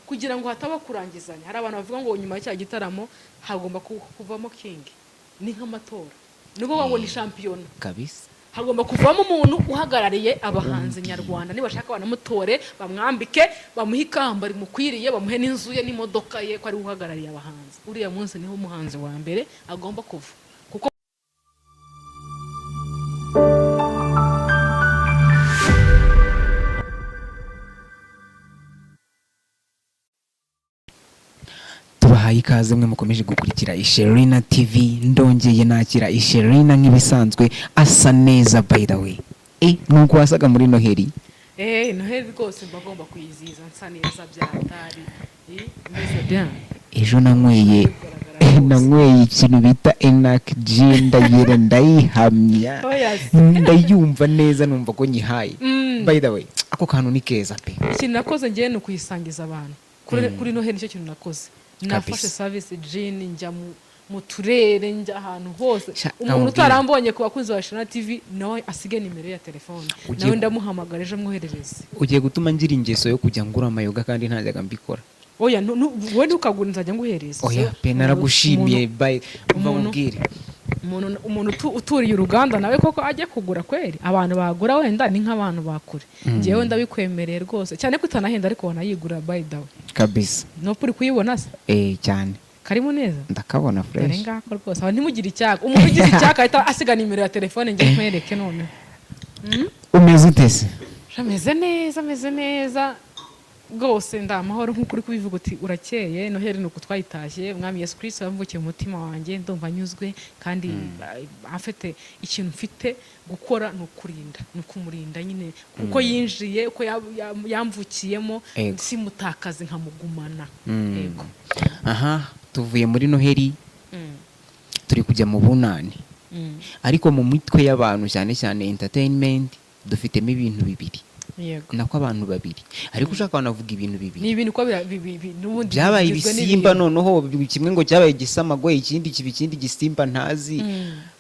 kugira ngo hataba kurangizanya. Hari abantu bavuga ngo nyuma y'icya gitaramo hagomba kuvamo king, ni nk'amatora, nuko ngo ni champion kabisa. hagomba kuvamo umuntu uhagarariye abahanzi nyarwanda, nibashaka banamutore bamwambike bamuhe ikamba rimukwiriye, bamuhe n'inzu ye n'imodoka ye ko ari uhagarariye abahanzi. Uriya munsi niho umuhanzi wa mbere agomba kuva. Tubahaye ikaze mwe mukomeje gukurikira Isherina TV. Ndongeye nakira Isherina nk'ibisanzwe, asa neza by the way. Nuko wasaga muri Noheli? Noheli rwose mbagomba kuyiziza nsa neza byatari. Meze bien. Ejo nanyweye ikintu bita Enac Gin, ndayira ndayihamya, ndayumva neza, numva ko nyihaye. By the way, ako kantu ni keza pe. Ikintu nakoze ngiye no kuyisangiza abantu kuri Noheli, nicyo kintu nakoze. Nafashe service Gin njya mu turere, njya ahantu hose. Umuntu utarambonye ku bakunzi ba Isherina TV nawe asige nimero ya telefone, nawe ndamuhamagara ejo mwoherereze. Ugiye gutuma ngira ingeso yo kujya ngura amayoga kandi ntajyaga mbikora. Oya wowe ntukagura, nzajya nguhereza. Oya pe, naragushimiye by umubwire. Umuntu uturiye uruganda nawe koko ajye kugura kweri. Abantu bagura wenda ni nk'abantu bakure. Ngewe ndabikwemereye rwose, cyane ko utanahenda ariko wanayigura by the way. Kabisa. No puri kuyibona se? Cyane. Karimo neza? Ndakabona fresh. Dore ngako rwose. Aba ntimugire icyaka. Umuntu ugize icyaka ahita asiga nimero ya telefone ngiye nkwereke none. Umeze ute se? Meze neza. Rwose ndamahoro nk'uko uri kubivuga uti urakeye. Noheli nuko twayitashye, Umwami Yesu Kristo yamvukiye mu mutima wanjye, ndumva nyuzwe kandi afite ikintu mfite gukora no kurinda, no kumurinda nyine kuko yinjiye, uko yamvukiyemo, simutakaze nkamugumana. Yego. Tuvuye muri Noheli turi kujya mu bunani, ariko mu mitwe y'abantu cyane cyane entertainment dufitemo ibintu bibiri. Yego. Nako abantu babiri, ariko ushaka wanavuga ibintu bibiri. Ni ibintu ko nubundi byabaye ibisimba, noneho kimwe ngo cyabaye gisamagwe, ikindi gisimba ntazi.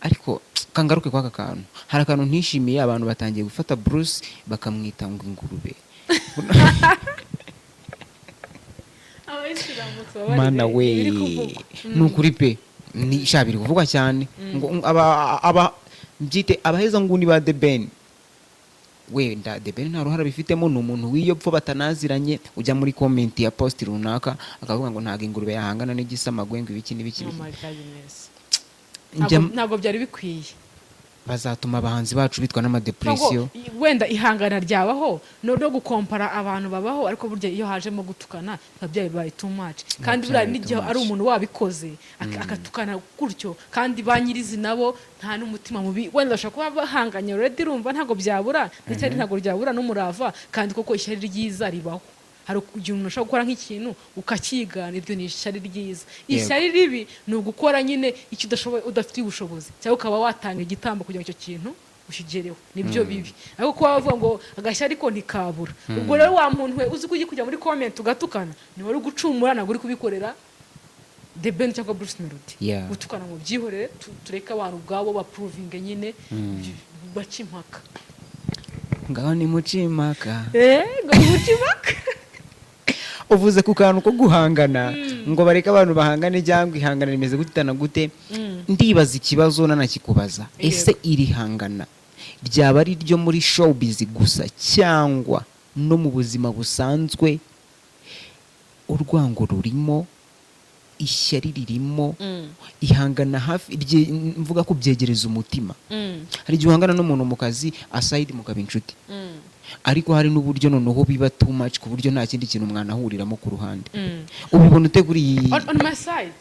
Ariko kangaruke kwaka kantu, hari akantu ntishimiye, abantu batangiye gufata Bruce bakamwita ngo ingurube. Mana we, nukuri pe, ni shabiri kuvugwa cyane ngo mbyite abaheza nguni ba The Ben. Wenda The Ben nta ruhara bifitemo, ni umuntu w'iyopfo batanaziranye, ujya muri comment ya post runaka akavuga ngo ntago ingurube yahangana n'igisamagwe ngo ibiki n'ibiki. Ntabwo byari bikwiye. Bazatuma abahanzi bacu bitwa n'amadepression. Wenda ihangana ryabaho no gukompara abantu babaho, ariko burya iyo hajemo gutukana byabaye too much. Kandi buriya n'igihe ari umuntu wabikoze akatukana gutyo, kandi banyirizi nabo nta n'umutima mubi, wenda bashaka kuba bahanganye already, urumva ntago byabura, ndetse ntago ryabura n'umurava, kandi koko ishyari ryiza ribaho. Hari igihe umuntu ashobora gukora nk'ikintu ukakigana, iryo ni ishyari ryiza. Ishyari ribi ni ugukora nyine icyo udafitiye ubushobozi, cyangwa ukaba watanga igitambo kugira ngo icyo kintu ushigereho, nibyo bibi. Ariko kuba bavuga ngo agashyari ko ntikabura, ubwo rero wa muntu we uzi kujya muri comment ugatukana, ni wari gucumura, ntabwo uri kubikorera The Ben cyangwa Bruce Melody. Gutukana mu byihorere, tureka abantu ubwabo baprovinge nyine baca impaka. Ngaho ni mucimaka. Ngo ni mucimaka. Uvuze ku kantu ko guhangana, ngo bareka abantu bahangane cyangwa ihangana rimeze gutana gute. Ndibaza ikibazo nanakikubaza, ese iri hangana ryaba ari ryo muri showbiz gusa cyangwa no mu buzima busanzwe? Urwango rurimo, ishyari ririmo, ihangana hafi mvuga ko byegereza umutima. Hari igihe uhangana n'umuntu mu kazi aside mukaba inshuti, ariko hari n'uburyo noneho biba too much ku buryo nta kindi kintu mwanahuriramo ku ruhande. Ubibona ute kuri on my side?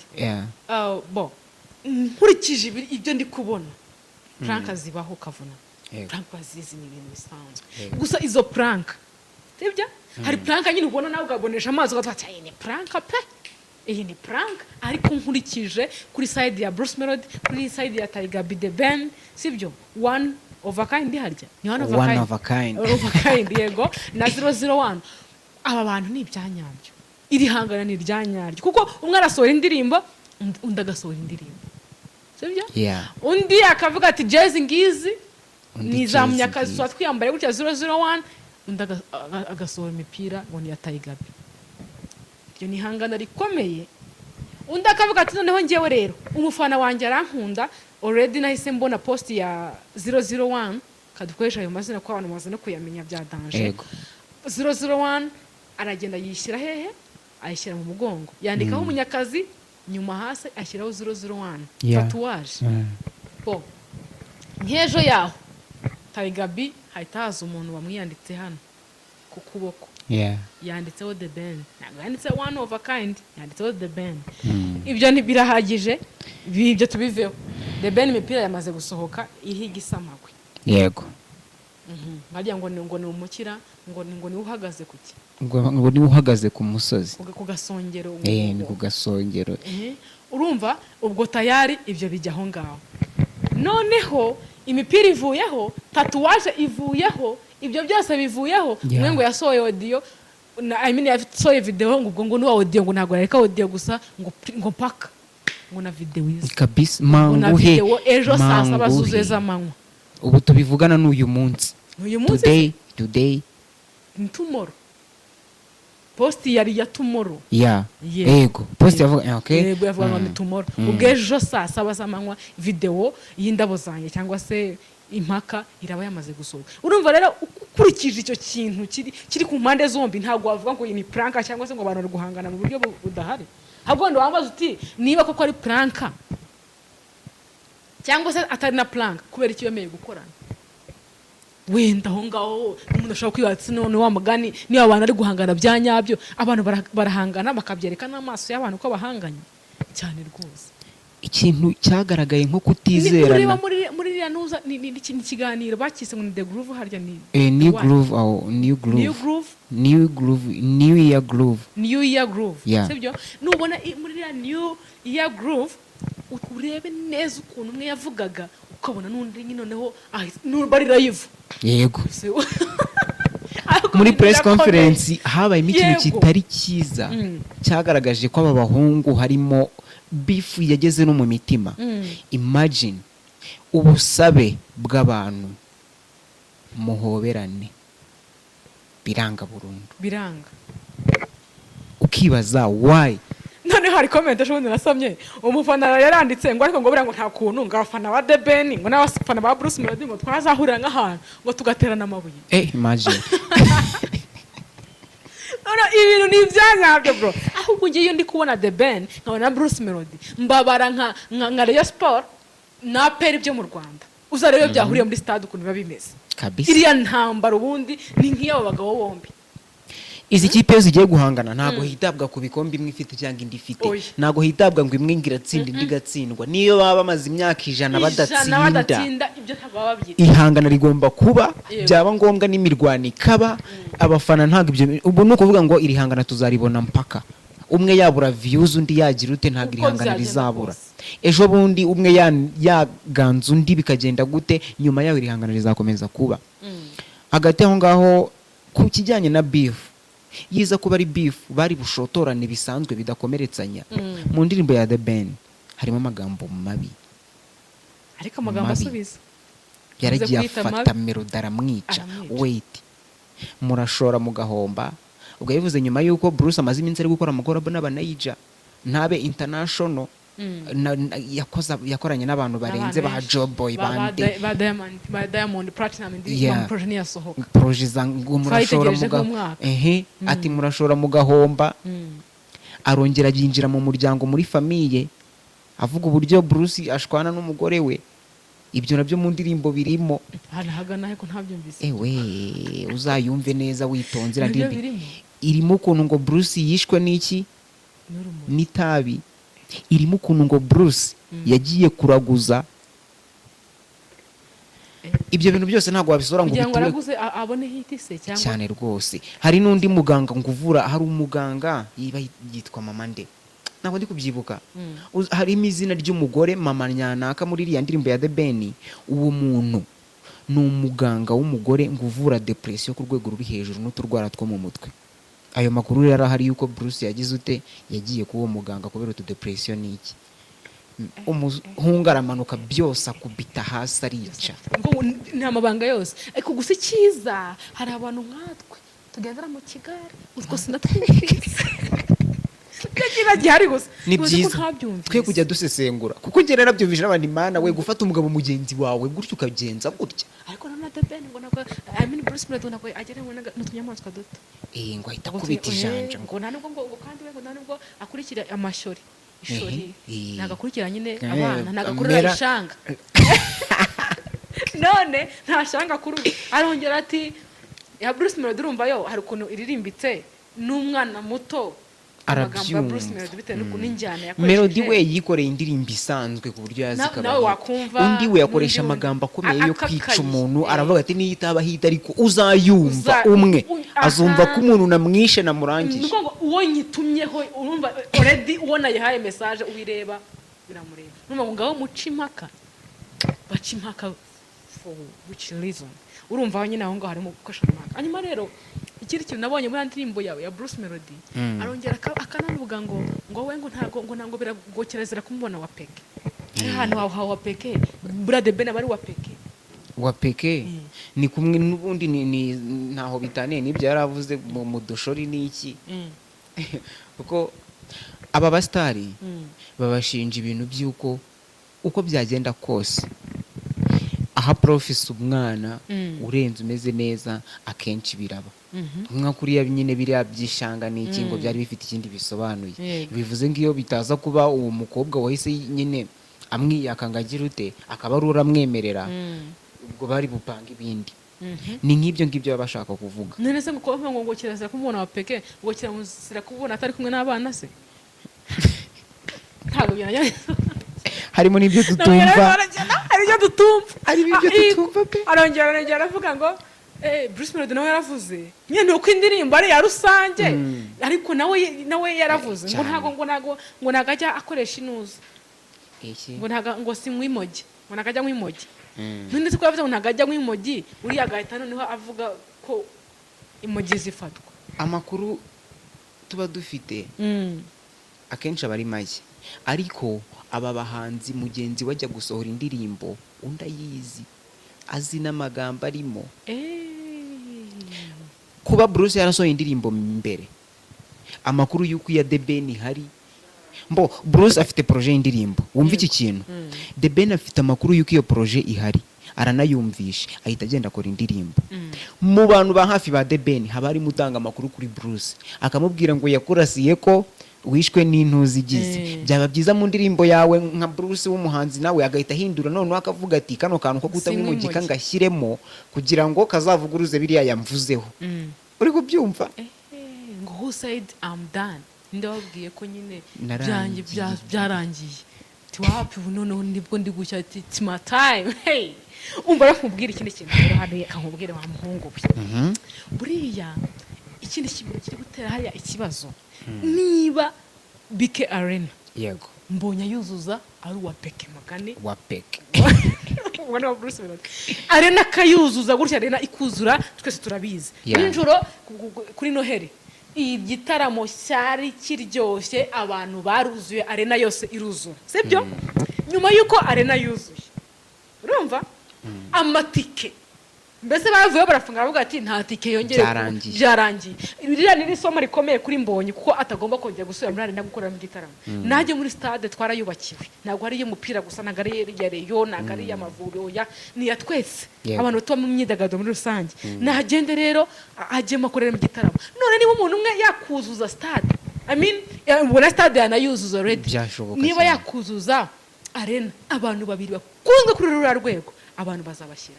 Nkurikije ibyo ndi kubona, prank zibaho kavuna. Prank bazizi ni ibintu bisanzwe. Gusa izo prank sibyo, hari prank nyine ubona nawe ugabonesha amazi ugatwata ni prank pe, iyi ni prank. Ariko nkurikije kuri side ya Bruce Melody, kuri side ya Tiger B The Ben, sibyo, one of a kind harya ni one of a kind yego, na 001. Aba bantu ni ibyanyabyo, iri hangana ni iryanyaryo, kuko umwe arasohora indirimbo undi agasohora indirimbo, sibyo? Undi akavuga ati jazz ngizi nizamya akazi twiyambaye gutya 001, undi agasohora imipira ngo ni ya Tiger B. ibyo ni ihangana rikomeye. Undi akavuga ati noneho njyewe rero umufana wanjye arankunda, already nahise mbona post ya 001, kadukoresha ayo mazina ko abantu baza no kuyamenya bya danger. Yego. 001 aragenda yishyira hehe, ayishyira mu mugongo, yandikaho Munyakazi, nyuma hasi ashyiraho 001 tatuwaje. Bo nk'ejo yaho Gabi hahita haza umuntu bamwiyanditse hano ku kuboko, yanditseho The Ben, ntabwo yanditse one of a kind, yanditseho The Ben. Ibyo ntibirahagije, ibyo tubiveho. The Ben imipira yamaze gusohoka iriho igisamagwe. Yego. Bariya ngo ni umukira, ngo ni uhagaze kuki, ngo ni uhagaze ku musozi, ku gasongero. ni ku gasongero. Urumva ubwo tayari ibyo bijya aho ngaho. Noneho imipira ivuyeho, tatuwaje ivuyeho, ibyo byose bivuyeho. Umwe ngo yasohoye audio, yasohoye video, ngo ubwo ngo ni audio, ngo ntabwo yareka audio gusa, ngo paka ngo na video izi kabisa. Manguhe ejo saa 7 zuzuye z'amanywa. Ubu tubivugana n'uyu munsi, today tomorrow. Post yari ya tomorrow. Yego. Post yavuga okay. Yego yavuga ngo ni tomorrow. Ubwejo saa 7 z'amanywa video y'indabo zanjye cyangwa se impaka iraba yamaze gusohoka. Urumva rero ukurikije icyo kintu kiri ku mpande zombi, ntabwo wavuga ngo ni prank cyangwa se ngo abantu bari guhangana mu buryo budahari. Ahubwo ndo wambaza uti niba koko ari prank cyangwa se atari na prank, kubera icyo yemeye gukorana. Wenda aho ngaho umuntu ashobora kwibatsa none wa mugani niba abantu ari guhangana bya nyabyo, abantu barahangana bakabyereka n'amaso y'abantu ko bahanganye cyane rwose. Ikintu cyagaragaye nko kutizerana muri iriya nuza ni ikiganiro bakise ngo ni The Groove, harya ni New Groove. New Year Groove. Sibyo nubona muri iriya New Year Groove urebe neza ukuntu umwe yavugaga, ukabona n'undi noneho bari live. Yego. Muri press conference habayemo ikintu kitari cyiza, cyagaragaje ko aba bahungu harimo beef yageze no mu mitima. Imagine ubusabe bw'abantu muhoberane biranga burundu, ukibaza why. None hari comment ejo nasomye, umufana yaranditse ngo ariko ngo buriya ngo nta kuntu ngo abafana ba The Ben ngo n'abafana ba Bruce Melody ngo twazahurira nk'ahantu ngo tugaterana amabuye. Imagine. Ibintu ni ibyanyabyo bro. Ahubwo ngiye ndi kubona The Ben nkabona Bruce Melody, mbabara nka Rayon Sport na APR byo mu Rwanda. Uzarebe byahuriye muri stade ukuntu biba bimeze kabisa. Iriya ntambara ubundi ni nk'iyabo bagabo bombi. Izi kipe zigiye guhangana ntago hitabwa ku bikombe imwe ifite cyangwa indi ifite, ntago hitabwa ngo imwe ngiratsinda indi gatsindwa. Niyo baba bamaze imyaka 100 badatsinda, ibyo ntabwo baba babyita. Ihangana rigomba kuba, byaba ngombwa n'imirwano ikaba. Abafana ntago ibyo, ubu nuko kuvuga ngo iri hangana tuzaribona mpaka umwe yabura views undi yagira ute, ntago iri hangana rizabura. Ejo bundi umwe yaganza undi bikagenda gute, nyuma yaho iri hangana rizakomeza kuba. Hagati aho ngaho ku kijyanye na beef, yiza kuba ari beef bari bushotorane bisanzwe bidakomeretsanya. Mu ndirimbo ya The Ben harimo amagambo mabi, ariko amagambo asubiza yaragiye afata melody aramwica. Wait, murashora mugahomba. Ubwo yavuze nyuma yuko Bruce amaze iminsi ari gukora amakorabo n'abanayija ntabe international, yakoranye n'abantu barenze ba Joboy bande ba Diamond Platinum indirimbo project yasohoka, project zangu murashora ati murashora mugahomba. Arongera yinjira mu muryango muri famille avuga uburyo Bruce ashwana n'umugore we. Ibyo nabyo mu ndirimbo birimo. Hagana ko ntabyumvise. Uzayumve neza witonze. Ndirimbo irimo ukuntu ngo Bruce yishwe n'iki n'itabi. Irimo ukuntu ngo Bruce yagiye kuraguza. Ibyo bintu byose ntabwo wabisora ngo bitwe abone hitise cyangwa cyane rwose. Hari n'undi muganga nguvura, hari umuganga yitwa Mama Nde, ntabwo ndi kubyibuka. Hari imizina ry'umugore Mama Nyanaka muri iriya ndirimbo ya The Ben. Uwo muntu ni umuganga w'umugore nguvura depression ku rwego ruri hejuru n'uturwara two mu mutwe. Ayo makuru rero hari yuko Bruce yagize ute, yagiye kuwo muganga kubera utu depression n'iki. Umuhungu aramanuka byose akubita hasi arica. Nta mabanga yose ariko gusa cyiza hari abantu nkatwe tugendera mu Kigali utwo sinatwumvise. iragihari gusa ni Uzi ko byiza ntabyumvise. twe kujya dusesengura kuko njye narabyumvise n'abandi mana we gufata umugabo mugenzi wawe gutyo ukagenza gutya ariko na The Ben ngo nako I mean Bruce Melody nako agere ngo n'utunyamaswa duto ngo ahita akubita ijanja ngo nta nubwo ngo kandi we ngo nta nubwo akurikira amashori ishori Ehe. nagakurikira nyine Eh, abana nagakurira kamera. ishanga none nta shanga kuri ubu arongera ati ya Bruce Melody urumva yo hari ukuntu iririmbitse n'umwana muto amagambo ya Bruce Melody bitewe n'ukuntu injyana yakoresheje Melody we yikoreye indirimbo isanzwe ku buryo yazi nawe wakumva undi we yakoresha n'undi amagambo akomeye yo akakaye. kwica umuntu aravuga ati niyo itaba hita ariko uzayumva Uza- umwe aha. azumva ko umuntu namwishe namurangije nuko ngo uwo nyitumyeho urumva already uwo nayihaye message ubireba biramureba numva ngo ngaho muca impaka baca impaka for which reason urumva nyine aho ngaho harimo gukoresha impaka hanyuma rero ikindi kintu nabonye muri ndirimbo yawe ya Bruce Melody arongera akanavuga ngo we ngo ntago biragokerezera kumubona wa peke hano wa peke bura The Ben abari wa peke wa peke ni kumwe n'ubundi ni ntaho bitaniye n'ibyo yaravuze mu dushori n'iki kuko aba bastari babashinja ibintu by'uko uko byagenda kose aha profesi umwana urenze umeze neza akenshi biraba nka kuriya nyine biriya byishanga n'iki ngo byari bifite ikindi bisobanuye bivuze ngo iyo bitaza kuba uwo mukobwa wahise nyine amwiyaka ngo agire ute akaba ari uramwemerera ubwo bari bupanga ibindi ni nk'ibyo ngibyo baba bashaka kuvuga none se ngo kirazira kumubona wa peke ngo kirazira kumubona atari kumwe n'abana se ntabwo byajya harimo n'ibyo tutumva hari ibyo dutumva pe arongera aravuga ngo Bruce Melody nawe yaravuze nyine uko indirimbo ari ya rusange ariko nawe yaravuze ngo ntago ajya akoresha inuza ngo si mwimogi ngo ntago ajya mwimogi none se ko yavuze ngo ntago ajya mwimogi uriya agahita noneho avuga ko imogi zifatwa amakuru tuba dufite akenshi aba ari make ariko aba bahanzi mugenzi wajya gusohora indirimbo undi ayizi azi n'amagambo arimo kuba Bruce yarasohoye indirimbo mbere amakuru y'uko iya The Ben hari Bruce afite projet y'indirimbo wumva iki kintu The Ben afite amakuru y'uko iyo projet ihari aranayumvisha ahita agenda akora indirimbo mu bantu ba hafi ba The Ben haba harimo utanga amakuru kuri Bruce akamubwira ngo yakurasiye ko wishwe n'intuzi igize byaba byiza mu ndirimbo yawe nka Bruce w'umuhanzi nawe agahita ahindura noneho akavuga ati kano kantu ko kutamwe imugika ngashyiremo kugira ngo kazavuguruze biriya yamvuzeho uri kubyumva ngo who said I'm done ndababwiye ko nyine Narangiye. byarangiye tiwapi noneho nibwo ndi gushya ati it's my time hey umva rakubwira ikindi kintu rero hano akakubwira wa muhungu we buriya ikindi kintu kiri gutera haya ikibazo niba Bike Arena yego mbonye yuzuza ari uwa peke magane wa peke ubona Bruce Melody Arena kayuzuza gutya Arena ikuzura twese turabizi nijoro kuri Noheli igitaramo cyari kiryoshye abantu baruzuye Arena yose iruzura sibyo nyuma yuko Arena yuzuye urumva amatike mbese bavuye barafunga baravuga ati nta tike yongeye byarangiye ririya ni isomo rikomeye kuri Mbonyi kuko atagomba kongera gusubira muri Arena gukora mu gitaramo najye muri stade twarayubakiwe ntabwo ari y'umupira gusa ntabwo ari ya Rayon ntabwo ari y'Amavubi oya ni ya twese abantu tuba mu myidagaduro muri rusange nagende rero ajyemo akorera mu gitaramo none niba umuntu umwe yakuzuza stade I mean ubona stade yanayuzuza already niba yakuzuza Arena abantu babiri bakunzwe kuri ruriya rwego abantu bazabashyira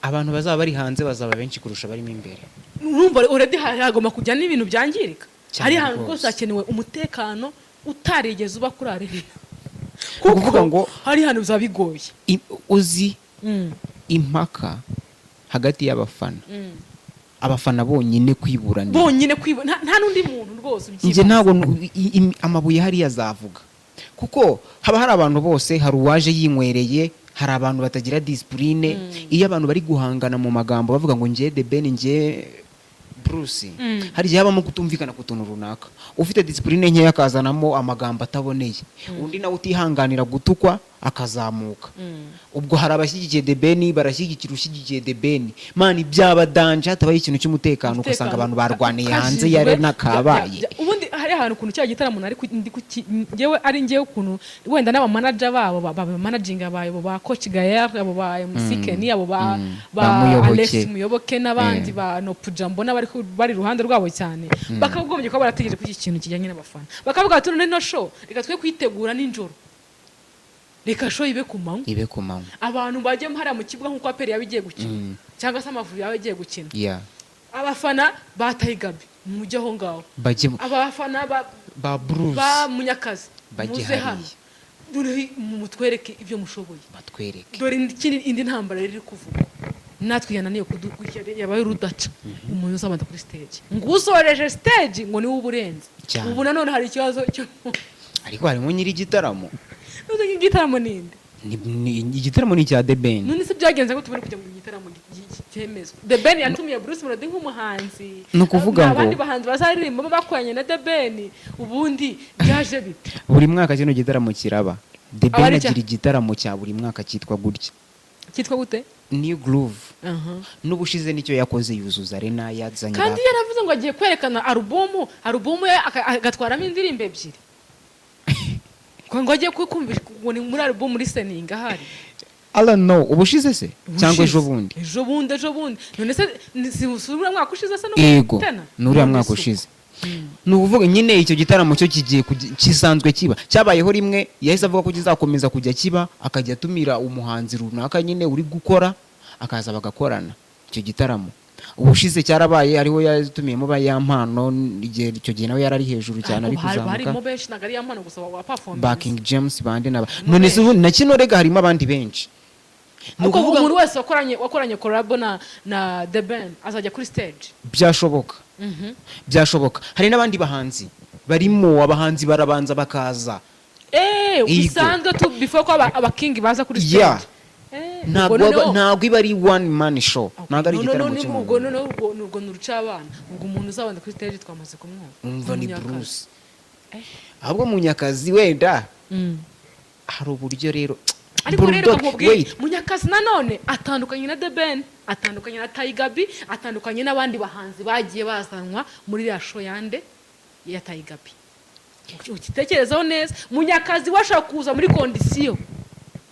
abantu bazaba bari hanze bazaba benshi kurusha barimo imbere urumva already hagomba kujya n'ibintu byangirika hari ahantu rwose hakenewe umutekano utarigeze uba kuri Arena kuvuga ngo hari ahantu bizaba bigoye uzi impaka hagati y'abafana abafana bonyine kwiburanira nta n'undi muntu rwose njye ntabwo amabuye hariya azavuga kuko haba hari abantu bose hari uwaje yinywereye hari abantu batagira discipline iyo abantu bari guhangana mu magambo bavuga ngo ngiye The Ben ngiye Bruce hari igihe habamo kutumvikana ku tuntu runaka ufite discipline nkeya akazanamo amagambo ataboneye undi nawe utihanganira gutukwa akazamuka ubwo hari abashyigikiye The Ben barashyigikira ushyigikiye The Ben mani byaba danje hatabaye ikintu cy'umutekano ugasanga abantu barwaniye hanze ya Arena kabaye ubundi hari ahantu ukuntu cya gitaramo nari ngewe ari ngewe ukuntu wenda n'abamanager babo bamanaginga abo ba Coach Gael abo ba MC Kenny abo ba Alex Muyoboke n'abandi ba No Pujambo bari ruhande rwabo cyane bakagombye ko barategereje ku ikintu kijyanye n'abafana bakavuga ati none no show reka twe kwitegura ninjoro reka show ibe ku manywa abantu bajye hariya mu kibuga nk'uko aperi yabigiye gukina cyangwa se Amavubi yabigiye gukina abafana ba Tigabi mujye aho ngaho abafana ba Bruce ba Munyakazi muze hano dore mutwereke ibyo mushoboye batwereke dore indi ntambara riri kuvuga natwe yananiye yabaye rudaca umuntu uzabanda kuri stage ngo usoreje stage ngo niwe uburenze ubu nanone hari ikibazo cyo ariko harimo nyiri igitaramo igitaramo ninde igitaramo ni cya The Ben none se byagenze ngo tubone kujya mu gitaramo cyemezwa The Ben yatumiye Bruce Melody nk'umuhanzi no kuvuga ngo abandi bahanzi bazaririmba bakwanye na The Ben ubundi byaje bite buri mwaka kino gitaramo kiraba The Ben agira igitaramo cya buri mwaka cyitwa gutya cyitwa gute New Groove n'ubushize nicyo yakoze yuzuza arena yazanye kandi yaravuze ngo agiye kwerekana alubumu ye agatwaramo indirimbo ebyiri ngo agiye kumvisha ngo ni muri alubumu listening ahari I don't know ubushize se cyangwa ejo bundi none se sibura mwaka ushize se no gutana n'uriya mwaka ushize nuvuga nyine icyo gitaramo cyo kigiye kisanzwe kiba cyabayeho rimwe yahise avuga ko kizakomeza kujya kiba akajya atumira umuhanzi runaka nyine uri gukora akaza bagakorana icyo gitaramo ubushize cyarabaye ariho yatumiyemo bayampano igihe icyo gihe nawe yarari hejuru cyane ari kuzamuka harimo benshi nagari yampano gusa wa performance Backing James bande none se na kino rega harimo abandi benshi nuko umuntu wese wakoranye collab na The Ben azajya kuri stage byashoboka hari n'abandi bahanzi barimo abahanzi barabanza bakaza bisanzwe tu before ko abaking baza kuri stage ntabwo iba ari one man show ntabwo ari igitaramo cy'umuntu ubwo nuruca abana ubwo umuntu uzabanda kuri stage twamaze kumwumva ni Bruce ahubwo Munyakazi wenda hari uburyo rero ariko rero nkubwiye Munyakazi nanone atandukanye na The Ben atandukanye na Tigabi atandukanye n'abandi bahanzi bagiye bazanwa muri ya show yande ya Tigabi ukitekerezaho neza Munyakazi washaka kuza muri condition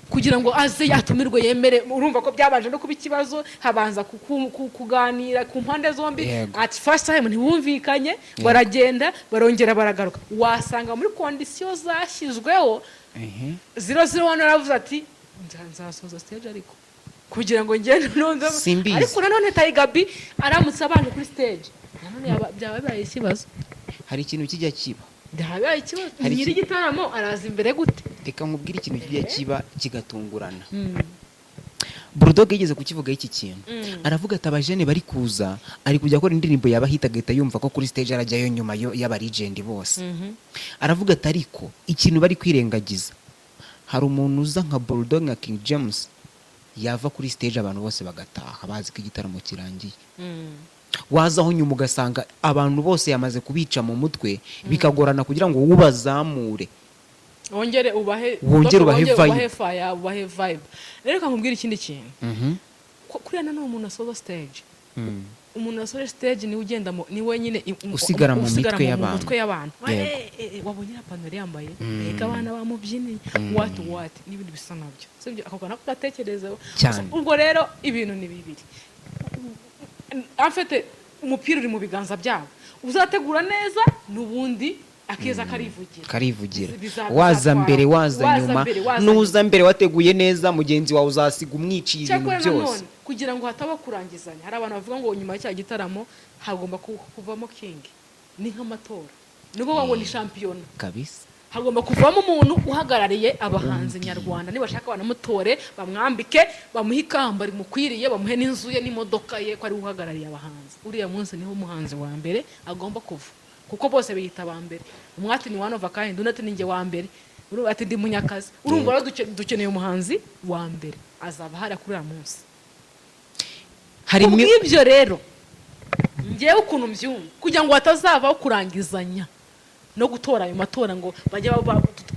kugira ngo aze yatumirwe yemere urumva ko byabanje no kuba ikibazo habanza kuganira ku mpande zombi at first time ntibumvikanye baragenda barongera baragaruka wasanga muri condition zashyizweho 001 aravuze ati nzasoza stage ariko kugira ngo ngende nonze ariko nanone Tigabi aramutse abanje kuri stage nanone byabaye ikibazo hari ikintu kijya kiba ndahabaye ikibazo nyiri gitaramo araza imbere gute reka nkubwire ikintu kijya kiba kigatungurana Bulldog yigeze kukivuga iki kintu aravuga ati abajene bari kuza ari kujya akora indirimbo yabahita gahita yumva ko kuri stage arajyayo nyuma y'aba legend bose aravuga ati ariko ikintu bari kwirengagiza hari umuntu uza nka Bulldog nka King James yava kuri stage abantu bose bagataha bazi ko igitaramo kirangiye wazaho nyuma ugasanga abantu bose yamaze kubica mu mutwe bikagorana kugira ngo ubazamure wongere ubahe vibe rero kankubwira ikindi kintu kuri ana no umuntu asoza stage umuntu asoje stage ni ugenda ni wenyine usigara mu mitwe y'abantu wabonye panel yambaye reka abana bamubyiniye what n'ibindi bisa nabyo sibyo ako kana kugatekerezaho ubwo rero ibintu ni bibiri afite umupira uri mu biganza byabo uzategura neza n'ubundi akeza karivugira waza mbere waza nyuma nuza mbere wateguye neza mugenzi wawe uzasiga umwiciye ibintu byose kugira ngo hataba kurangizanya hari abantu bavuga ngo nyuma y'icya gitaramo hagomba kuvamo king ni nk'amatora nubo ngo ni champion kabisa hagomba kuvamo umuntu uhagarariye abahanzi nyarwanda nibashaka banamutore bamwambike bamuhe ikamba rimukwiriye bamuhe n'inzu ye n'imodoka ye ko ari uhagarariye abahanzi uriya munsi niho umuhanzi wa mbere agomba kuva kuko bose biyita ba mbere umwati ni one of a kind undi ati ninjye wa mbere ati ndi Munyakazi urumva rero dukeneye umuhanzi wa mbere azaba hari kuri uriya munsi ibyo rero ngewe ukuntu mbyumva kugira ngo hatazavaho kurangizanya no gutora ayo matora ngo bajye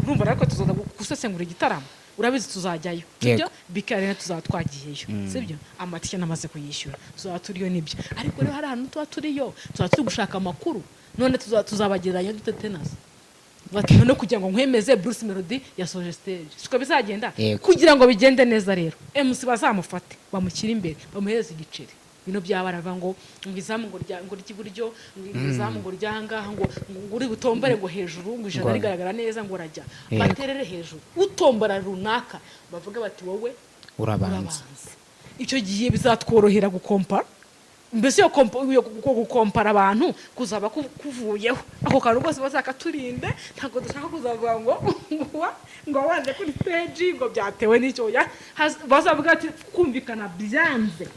urumva ariko tuzoza gusesengura igitaramo urabizi tuzajyayo sibyo bikarena tuzatwagiyeyo sibyo amatike namaze kuyishyura tuzaba turiyo nibyo ariko rero hari ahantu tuba turiyo tuba turi gushaka amakuru none tuzabagereranya dute tenasi bati none kugira ngo nkwemeze Bruce Melody yasoje stage siko bizagenda kugira ngo bigende neza rero MC bazamufate bamushyira imbere bamuhereza igiceri bino byabaraga ngo izamu ngo ry'iburyo izamu ngo ryangaha ngo uri butombare ngo hejuru ngo ijana rigaragara neza ngo rajya baterere hejuru utombara runaka bavuga bati wowe urabanza icyo gihe bizatworohera gukompara mbese yo gukompara abantu kuzaba kuvuyeho ako kantu rwose bazakaturinde ntabwo dushaka kuzavuga ngo wanze kuri stage ngo byatewe n'icyo bazavuga ati kumvikana byanze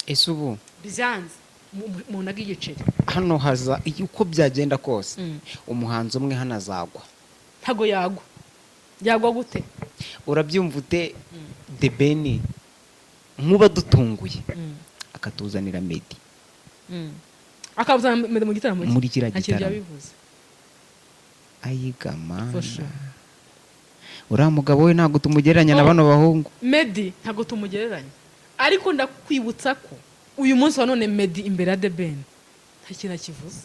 ese ubu byanze mu naga igiceri hano haza uko byagenda kose umuhanzi umwe hano azagwa ntago yagwa gute urabyumva ute The Ben nkuba dutunguye akatuzanira Meddy akabuzana Meddy mu gitaramo muri kiriya gitaramo yabivuze ayigama uriya mugabo we ntabwo tumugereranya na bano bahungu Meddy ntabwo tumugereranya ariko ndakwibutsa ko uyu munsi wa none Meddy imbere ya The Ben nta kintu kivuze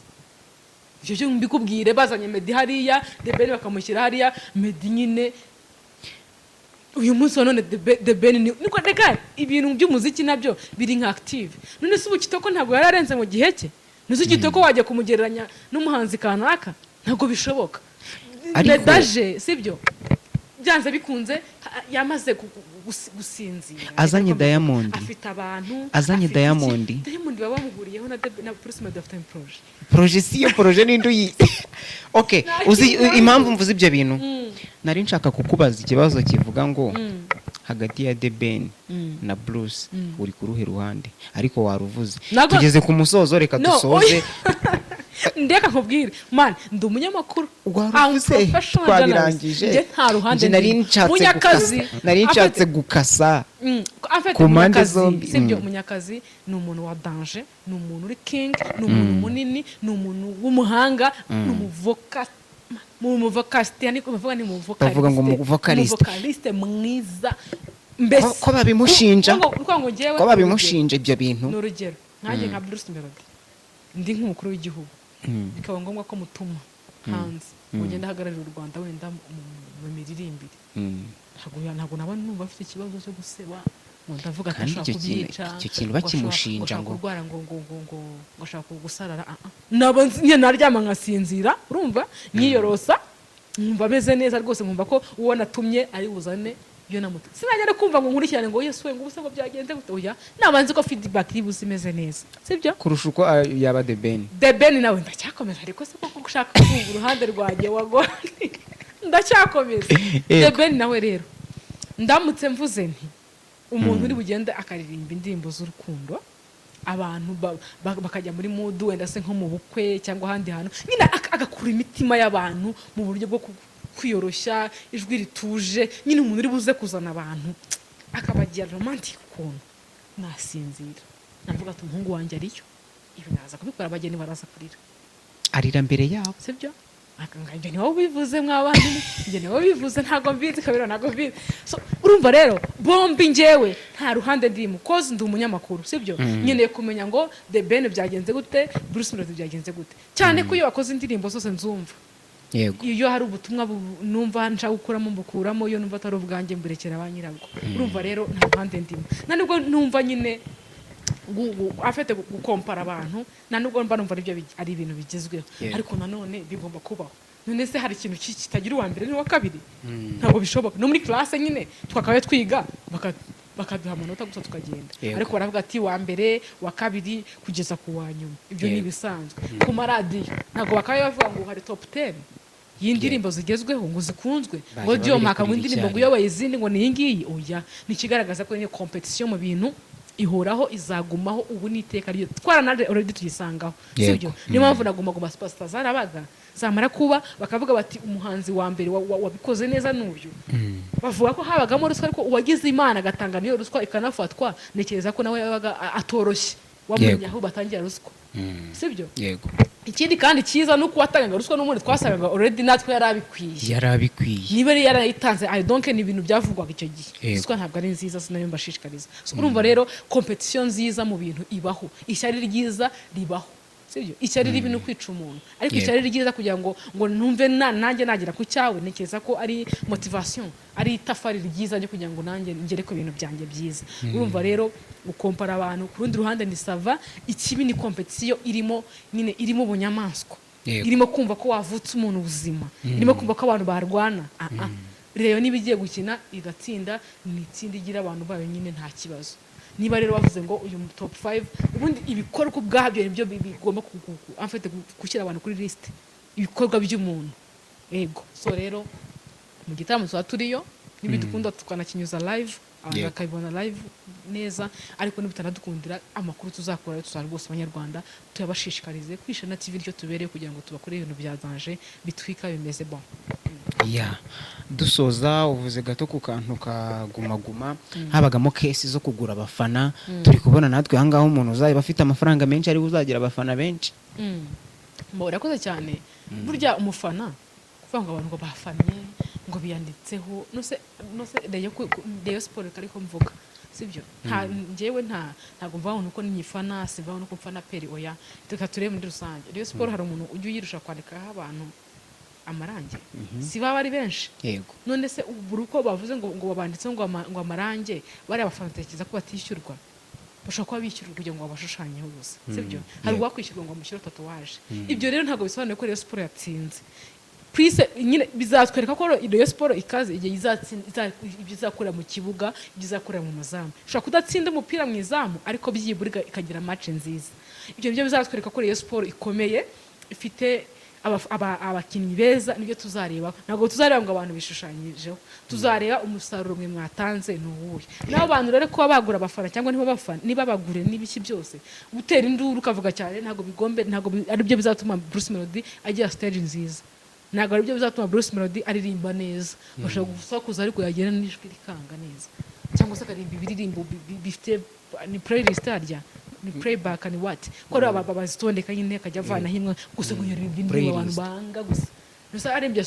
icyo cyo mbikubwire bazanye Meddy hariya The Ben bakamushyira hariya Meddy nyine uyu munsi wa none The Ben niko reka ibintu by'umuziki nabyo biri nka active none se ubu Kitoko ntabwo yararenze mu gihe cye nuzi Kitoko wajya kumugereranya n'umuhanzi kanaka ntabwo bishoboka daje sibyo byanze bikunze yamaze gusinzira azanye Diamond afite abantu azanye Diamond baba bamuguriyeho na Bruce Melody afite projet siyo projet n'induyi okay uzi impamvu mvuze ibyo bintu nari nshaka kukubaza ikibazo kivuga ngo hagati ya The Ben na Bruce uri ku ruhe ruhande ariko waruvuze tugeze ku musozo reka dusoze ndeka nkubwire man ndi umunyamakuru waruvuze twabirangije nta ruhande nari nshatse gukasa ku mpande zombi sibyo umunyakazi ni umuntu wa danger ni umuntu uri king ni umuntu munini ni umuntu w'umuhanga ni umuvocaliste mwiza mbese ko babimushinja ibyo bintu ni urugero nanjye nka Bruce Melody ndi nk'umukuru w'igihugu bikaba ngombwa ko mutuma hanze ugenda ahagararira u Rwanda wenda mu miririmbire ntabwo naba numva afite ikibazo cyo guseba ngo ndavuga ati ashaka kubyica icyo kintu bakimushinja ngo kurwara ngo ashaka gusarara nabo naryama nkasinzira urumva nyiyorosa nkumva ameze neza rwose nkumva ko uwo natumye ari buzane iyo namutu sinagenda kumva ngo nkurikirane ngo yesu we ngo ubuse ngo byagenze gute oya nabanze ko feedback yibuze imeze neza sibyo kurusha uko yaba The Ben nawe ndacyakomeza ariko se ko gushaka kumva uruhande rwanjye wagorane ndacyakomeza The Ben nawe rero ndamutse mvuze nti umuntu uri bugende akaririmba indirimbo z'urukundo abantu bakajya muri mood wenda se nko mu bukwe cyangwa ahandi hantu nyine agakura imitima y'abantu mu buryo bwo kwiyoroshya ijwi rituje nyine umuntu uri buze kuzana abantu akabagira romantic ukuntu nasinzira navuga ati umuhungu wanjye ariyo ibi naza kubikora abageni baraza kurira arira mbere yabo sibyo akanganje niwo bivuze mwabandi nge niwo bivuze ntago mbizi kabiro ntago mbizi so urumva rero bombi ngewe nta ruhande ndimo koze ndi umunyamakuru sibyo nyeneye kumenya ngo The Ben byagenze gute Bruce Melody byagenze gute cyane ko iyo wakoze indirimbo zose nzumva yego iyo hari ubutumwa numva nshaka gukuramo mbukuramo iyo numva atari ubwanjye mburekera abanyirabwo urumva rero nta ruhande ndimo nanubwo numva nyine afite gukompara abantu nanubwo mba numva ari ibintu bigezweho ariko nanone bigomba kubaho none se hari ikintu kitagira uwa mbere n'uwa kabiri ntabwo bishoboka no muri classe nyine twakabaye twiga bakaduha amanota gusa tukagenda ariko baravuga ati wa mbere wa kabiri kugeza ku wa nyuma ibyo ni ibisanzwe ku maradiyo ntabwo bakabaye bavuga ngo hari top 10 y'indirimbo zigezweho ngo zikunzwe ngo Dio Maka ngo indirimbo ngo yobaye izindi ngo ni ngiyi oya nikigaragaza ko ni competition mu bintu ihoraho izagumaho ubu niteka ryo twaranaje already tuyisangaho sibyo niyo mpamvu naguma superstar zarabaga zamara kuba bakavuga bati umuhanzi wa mbere wabikoze neza n'ubyo bavuga ko habagamo ruswa ariko uwagize Imana agatanga niyo ruswa ikanafatwa nekereza ko nawe yabaga atoroshye wamenye aho batangira ruswa sibyo yego ikindi kandi cyiza nuko watanga ruswa n'umuntu twasabaga already natwe yarabikwiye niba yarayitanze I don't care ni ibintu byavugwaga icyo gihe ruswa ntabwo ari nziza sinayo mbashishikariza so urumva rero competition nziza mu bintu ibaho ishyari ryiza ribaho sibyo ishyari ribi no kwica umuntu ariko Yego. ishyari ryiza kugira ngo numve nanjye nagira ku cyawe ntekereza ko ari motivation ari itafari ryiza ryo kugira ngo nanjye ngere ku bintu byanjye byiza urumva rero ukompara abantu ku rundi ruhande ni sava ikibi ni competition irimo ubunyamaswa Yego. irimo kumva ko wavutse umuntu ubuzima irimo kumva ko abantu barwana rero niba igiye gukina igatsinda ni itsinda igira abantu bayo nyine nta kibazo niba rero bavuze ngo uyu top 5 ubundi ibikorwa ubwabyo nibyo bigomba gushyira abantu kuri list ibikorwa by'umuntu yego so rero mu gitaramo tuba turiyo nibidukunda tukanakinyuza live abantu Yego. bakabibona live neza ariko nibutanadukundira amakuru tuzakora tuzara rwose abanyarwanda tuyabashishikarize kwishana TV ryo tubereye kugira ngo tubakore ibintu bya danger bitwika bimeze bon ya dusoza uvuze gato ku kantu ka guma habagamo kesi zo kugura abafana turi kubona natwe ahangaho umuntu uzaba afite amafaranga menshi ari uzagira abafana benshi urakoze cyane burya umufana kuvuga ngo abantu ngo bafanye ngo biyanditseho nose Rayon Sport ariko mvuga sibyo njyewe ntabwo mvaho nuko nyifana simvaho nuko mfana peri oya reka turebe muri rusange Rayon Sport hari umuntu ujya uyirusha kwandikaho abantu amarange si baba ari benshi yego none se buri uko bavuze ngo babanditseho ngo amarange bari abafana tekereza ko batishyurwa bashobora kuba bishyurwa kugira ngo babashushanyeho gusa sibyo hari uwakwishyurwa ngo bamushyire tatuwaje ibyo rero ntabwo bisobanuye ko Rayon Sport yatsinze prise nyine bizatwereka ko Rayon Sport ikaze igihe izakorera mu kibuga izakorera mu mazamu ushobora kudatsinda umupira mu izamu ariko byibura ikagira match nziza ibyo bizatwereka ko Rayon Sport ikomeye ifite abakinnyi beza nibyo tuzareba ntabwo tuzareba ngo abantu bishushanyijeho tuzareba umusaruro mwe mwatanze n'uwuhe naho abantu rero kuba bagura abafana cyangwa niba bagure n'ibiki byose gutera induru ukavuga cyane ntabwo ari byo bizatuma Bruce Melody agira stage nziza ntabwo ari byo bizatuma Bruce Melody aririmba neza bashobora gusakuza ariko yagera n'ijwi rikanga neza cyangwa se akaririmba ibiririmbo bifite ni playlist harya ni playback and what ko rero babazitondeka nyine akajya avana himwe gusa ngo yaririmba indirimbo abantu banga gusa gusa arembye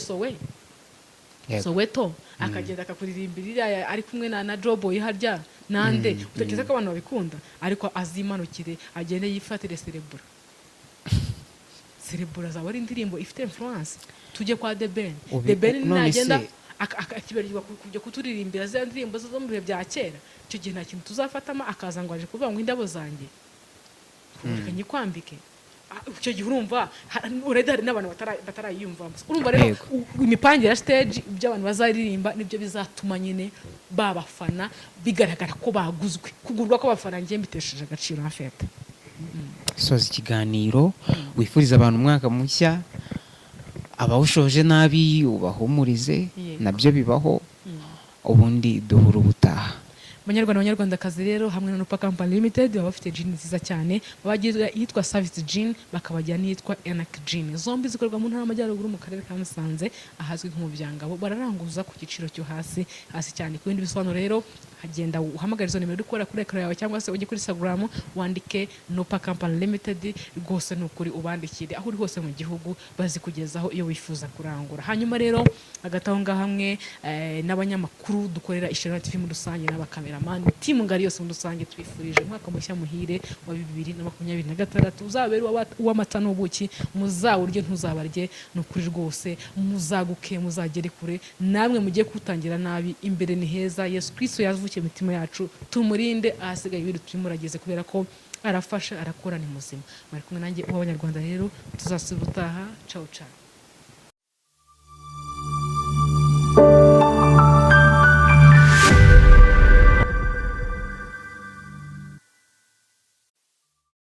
Soweto akagenda akakuririmbira ari kumwe na Joboy harya nande utekereza ko abantu babikunda ariko azimanukire agende yifatire Cerebura zaba ari indirimbo ifite influence tujye kwa The Ben nagenda akibarirwa kujya kuturirimbira za ndirimbo zo mu bihe bya kera icyo gihe nta kintu tuzafatamo akaza ngo aje kuvuga ngo indabo zanjye urikanye kwambike icyo gihe urumva ureda hari n'abantu batarayiyumvamo urumva rero imipangire ya stage by'abantu bazaririmba nibyo bizatuma nyine babafana bigaragara ko baguzwe kugurwa ko abafana ngiye mbitesheje agaciro hafete soza ikiganiro wifuriza abantu umwaka mushya abawushoje nabi ubahumurize nabyo bibaho ubundi duhura ubutaha Abanyarwandakazi rero hamwe na Nupa Company Limited baba bafite gin nziza cyane babagira yitwa Service Gin bakabagira n'iyitwa Enac Gin zombi zikorwa mu ntara y'Amajyaruguru mu karere ka Musanze ahazwi nko mu Byangabo bararanguza ku giciro cyo hasi cyane ku bindi bisobanuro rero hagenda uhamagara izo nimero ukora kuri ekara yawe cyangwa se ujye kuri Instagram wandike Nupa Company Limited rwose n'ukuri ubandikire aho uri hose mu gihugu bazikugezaho iyo wifuza kurangura hanyuma rero agataho ngahamwe n'abanyamakuru dukorera Ishema TV mu rusange n'abakameramani timu ngari yose mu rusange twifurije umwaka mushya muhire wa 2026 uzabere uw'amata n'ubuki muzawurye ntuzabarye n'ukuri rwose muzaguke muzagere kure namwe mugiye kutangira nabi imbere ni heza Yesu Kristo yavukiye imitima yacu tumurinde ahasigaye ibintu tumurageze kubera ko arafasha arakora ni muzima bari kumwe nanjye uw'Abanyarwanda rero tuzasubutaha ciao ciao